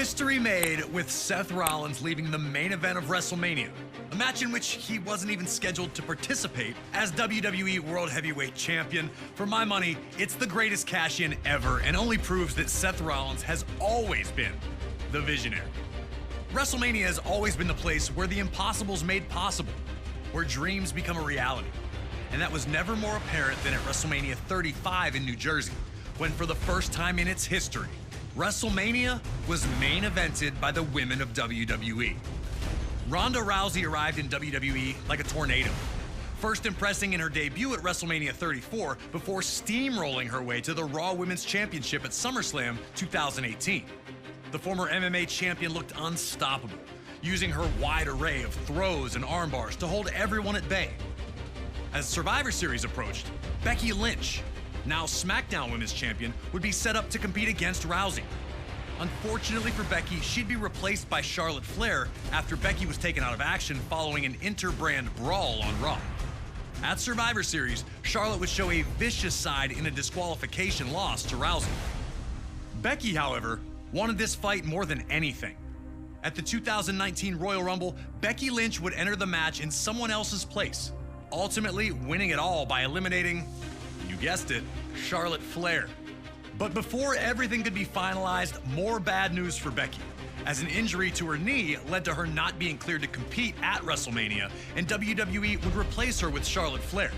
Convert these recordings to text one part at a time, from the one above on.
History made with Seth Rollins leaving the main event of WrestleMania, a match in which he wasn't even scheduled to participate as WWE World Heavyweight Champion. For my money, it's the greatest cash-in ever and only proves that Seth Rollins has always been the visionary. WrestleMania has always been the place where the impossible's made possible, where dreams become a reality. And that was never more apparent than at WrestleMania 35 in New Jersey, when for the first time in its history, WrestleMania was main evented by the women of WWE. Ronda Rousey arrived in WWE like a tornado, first impressing in her debut at WrestleMania 34 before steamrolling her way to the Raw Women's Championship at SummerSlam 2018. The former MMA champion looked unstoppable, using her wide array of throws and arm bars to hold everyone at bay. As Survivor Series approached, Becky Lynch, now SmackDown Women's Champion, would be set up to compete against Rousey. Unfortunately for Becky, she'd be replaced by Charlotte Flair after Becky was taken out of action following an inter-brand brawl on Raw. At Survivor Series, Charlotte would show a vicious side in a disqualification loss to Rousey. Becky, however, wanted this fight more than anything. At the 2019 Royal Rumble, Becky Lynch would enter the match in someone else's place, ultimately winning it all by eliminating, you guessed it, Charlotte Flair. But before everything could be finalized, more bad news for Becky, as an injury to her knee led to her not being cleared to compete at WrestleMania, and WWE would replace her with Charlotte Flair.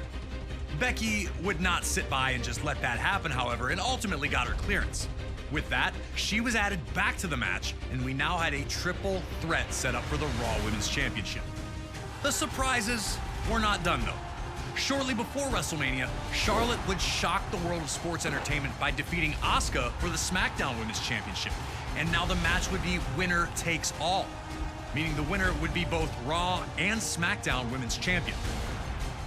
Becky would not sit by and just let that happen, however, and ultimately got her clearance. With that, she was added back to the match, and we now had a triple threat set up for the Raw Women's Championship. The surprises were not done, though. Shortly before WrestleMania, Charlotte would shock the world of sports entertainment by defeating Asuka for the SmackDown Women's Championship. And now the match would be winner takes all, meaning the winner would be both Raw and SmackDown Women's Champion.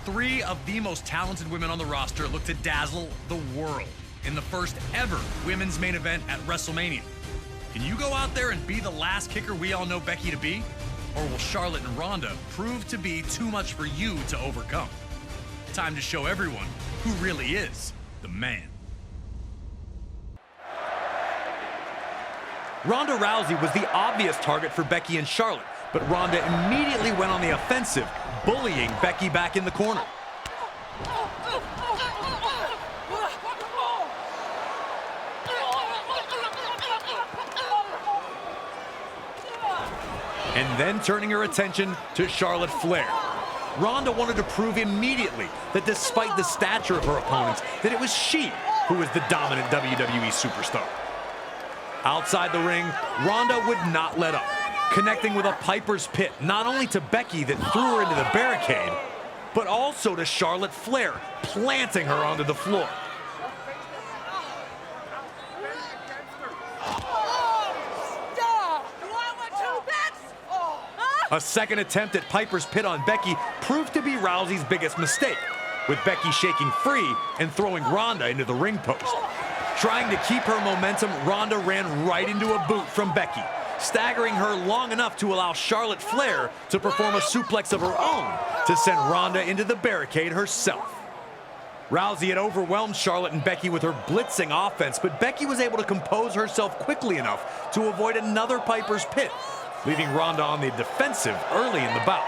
Three of the most talented women on the roster look to dazzle the world in the first ever women's main event at WrestleMania. Can you go out there and be the last kicker we all know Becky to be? Or will Charlotte and Ronda prove to be too much for you to overcome? Time to show everyone who really is the man. Ronda Rousey was the obvious target for Becky and Charlotte, but Ronda immediately went on the offensive, bullying Becky back in the corner. And then turning her attention to Charlotte Flair. Ronda wanted to prove immediately that despite the stature of her opponents, that it was she who was the dominant WWE superstar. Outside the ring, Ronda would not let up, connecting with a Piper's Pit not only to Becky that threw her into the barricade, but also to Charlotte Flair, planting her onto the floor. A second attempt at Piper's Pit on Becky proved to be Rousey's biggest mistake, with Becky shaking free and throwing Ronda into the ring post. Trying to keep her momentum, Ronda ran right into a boot from Becky, staggering her long enough to allow Charlotte Flair to perform a suplex of her own to send Ronda into the barricade herself. Rousey had overwhelmed Charlotte and Becky with her blitzing offense, but Becky was able to compose herself quickly enough to avoid another Piper's Pit, leaving Ronda on the defensive early in the bout.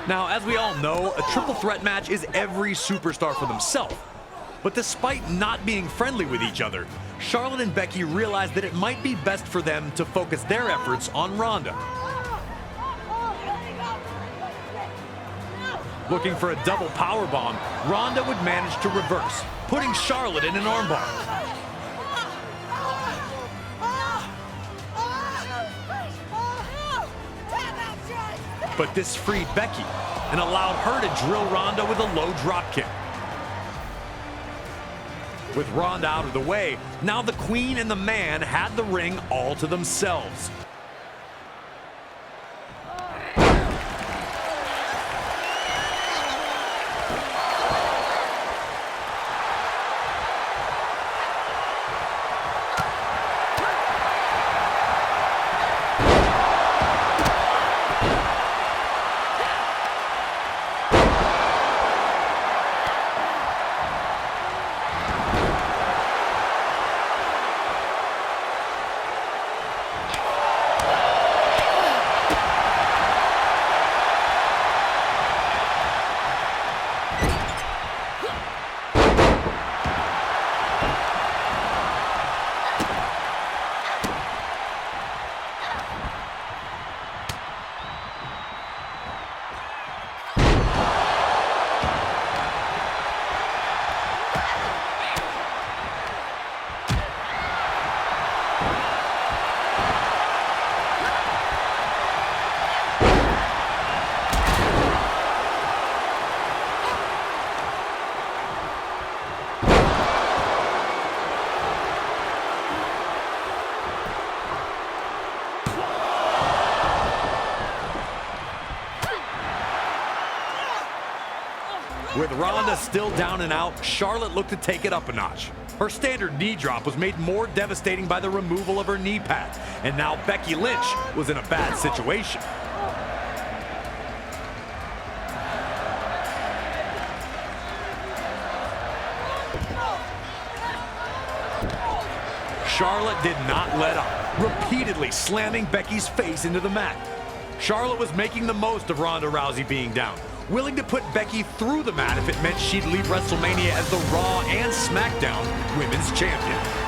Now, as we all know, a triple threat match is every superstar for themselves. But despite not being friendly with each other, Charlotte and Becky realized that it might be best for them to focus their efforts on Ronda. Looking for a double powerbomb, Ronda would manage to reverse, putting Charlotte in an armbar. But this freed Becky and allowed her to drill Ronda with a low drop kick. With Ronda out of the way, now the Queen and the Man had the ring all to themselves. With Ronda still down and out, Charlotte looked to take it up a notch. Her standard knee drop was made more devastating by the removal of her knee pad, and now Becky Lynch was in a bad situation. Charlotte did not let up, repeatedly slamming Becky's face into the mat. Charlotte was making the most of Ronda Rousey being down, willing to put Becky through the mat if it meant she'd leave WrestleMania as the Raw and SmackDown Women's Champion.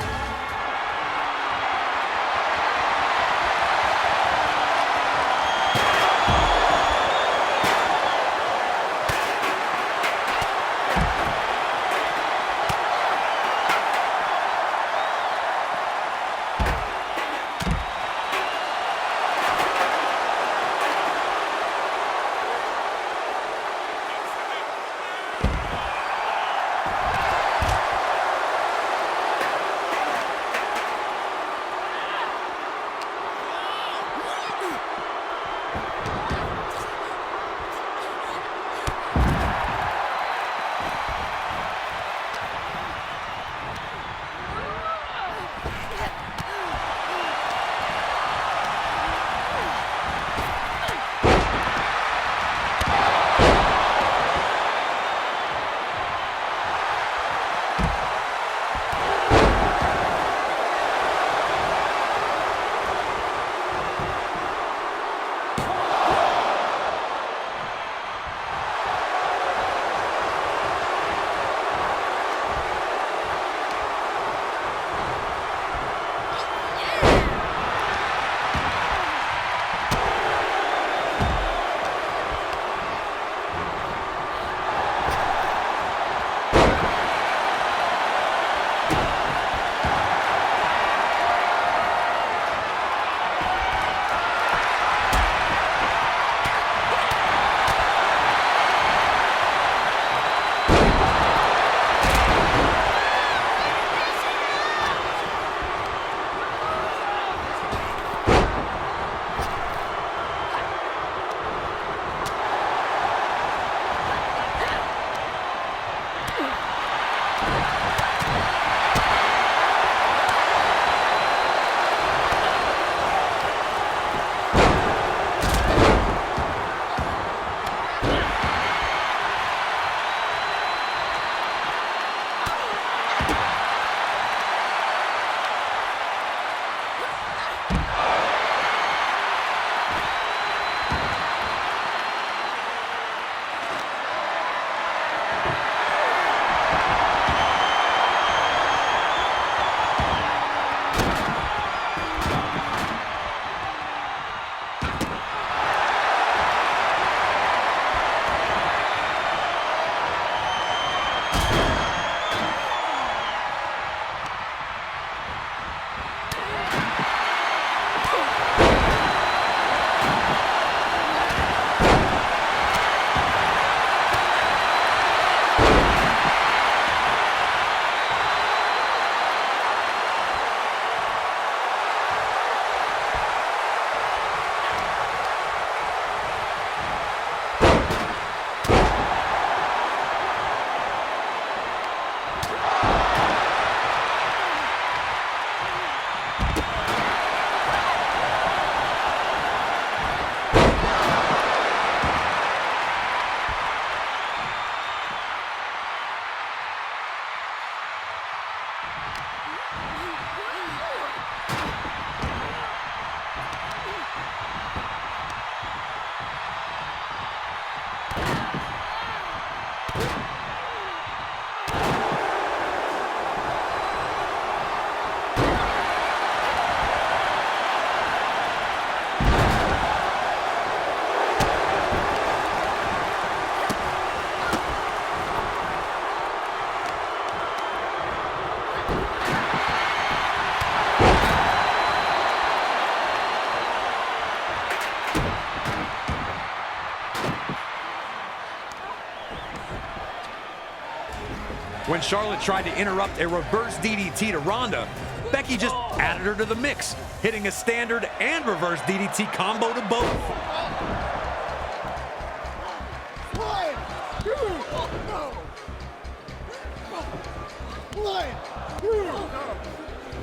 When Charlotte tried to interrupt a reverse DDT to Ronda, Becky just added her to the mix, hitting a standard and reverse DDT combo to both.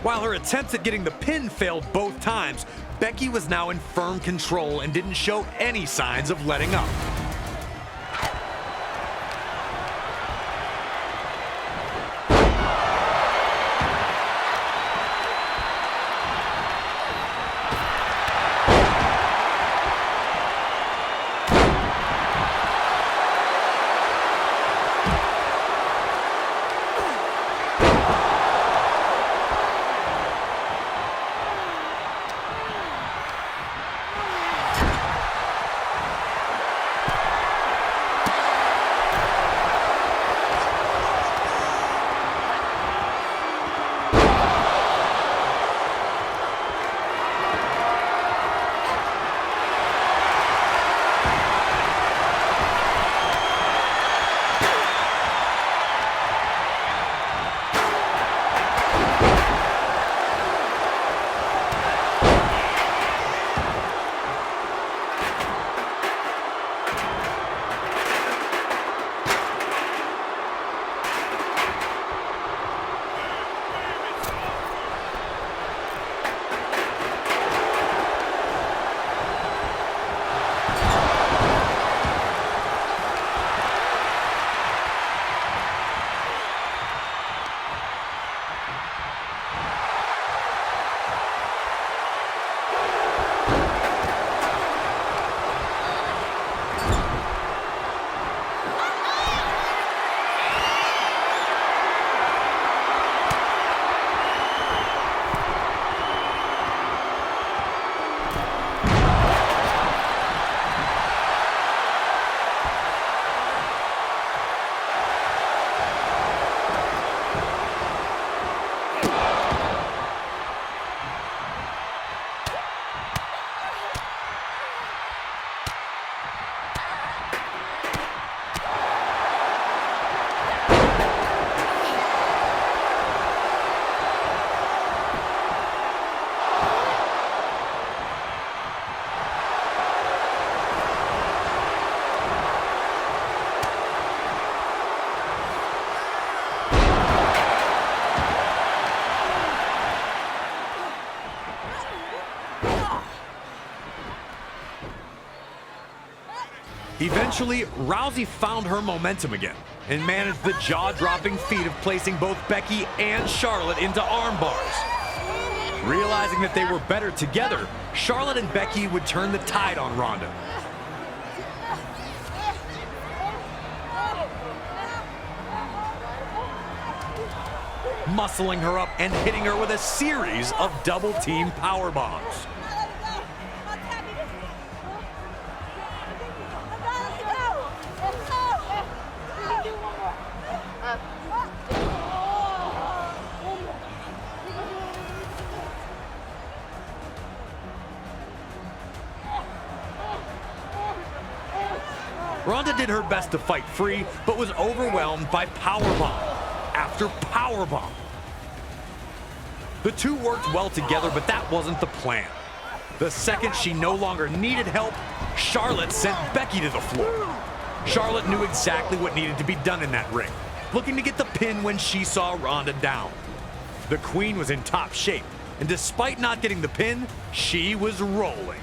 While her attempts at getting the pin failed both times, Becky was now in firm control and didn't show any signs of letting up. Eventually, Rousey found her momentum again and managed the jaw-dropping feat of placing both Becky and Charlotte into arm bars. Realizing that they were better together, Charlotte and Becky would turn the tide on Ronda. Muscling her up and hitting her with a series of double-team power bombs. Ronda did her best to fight free, but was overwhelmed by powerbomb after powerbomb. The two worked well together, but that wasn't the plan. The second she no longer needed help, Charlotte sent Becky to the floor. Charlotte knew exactly what needed to be done in that ring, looking to get the pin when she saw Ronda down. The Queen was in top shape, and despite not getting the pin, she was rolling.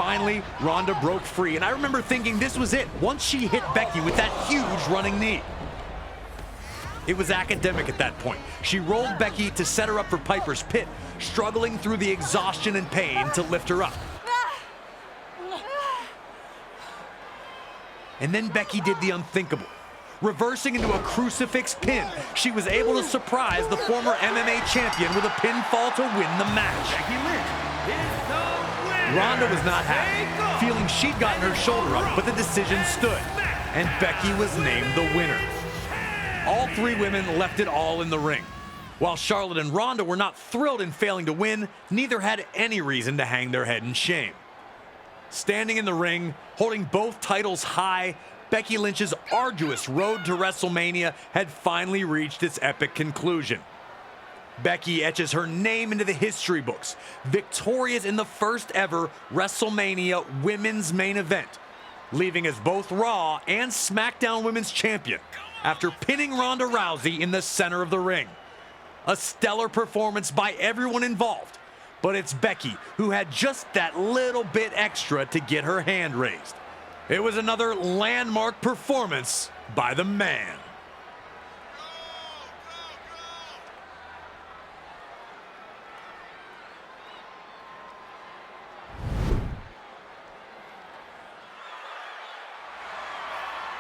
Finally, Ronda broke free, and I remember thinking this was it once she hit Becky with that huge running knee. It was academic at that point. She rolled Becky to set her up for Piper's Pit, struggling through the exhaustion and pain to lift her up. And then Becky did the unthinkable. Reversing into a crucifix pin, she was able to surprise the former MMA champion with a pinfall to win the match. Becky Lynch is the winner. Ronda was not happy, feeling she'd gotten her shoulder up, but the decision stood, and Becky was named the winner. All three women left it all in the ring. While Charlotte and Ronda were not thrilled in failing to win, neither had any reason to hang their head in shame. Standing in the ring, holding both titles high, Becky Lynch's arduous road to WrestleMania had finally reached its epic conclusion. Becky etches her name into the history books, victorious in the first ever WrestleMania Women's Main Event, leaving as both Raw and SmackDown Women's Champion after pinning Ronda Rousey in the center of the ring. A stellar performance by everyone involved, but it's Becky who had just that little bit extra to get her hand raised. It was another landmark performance by the man.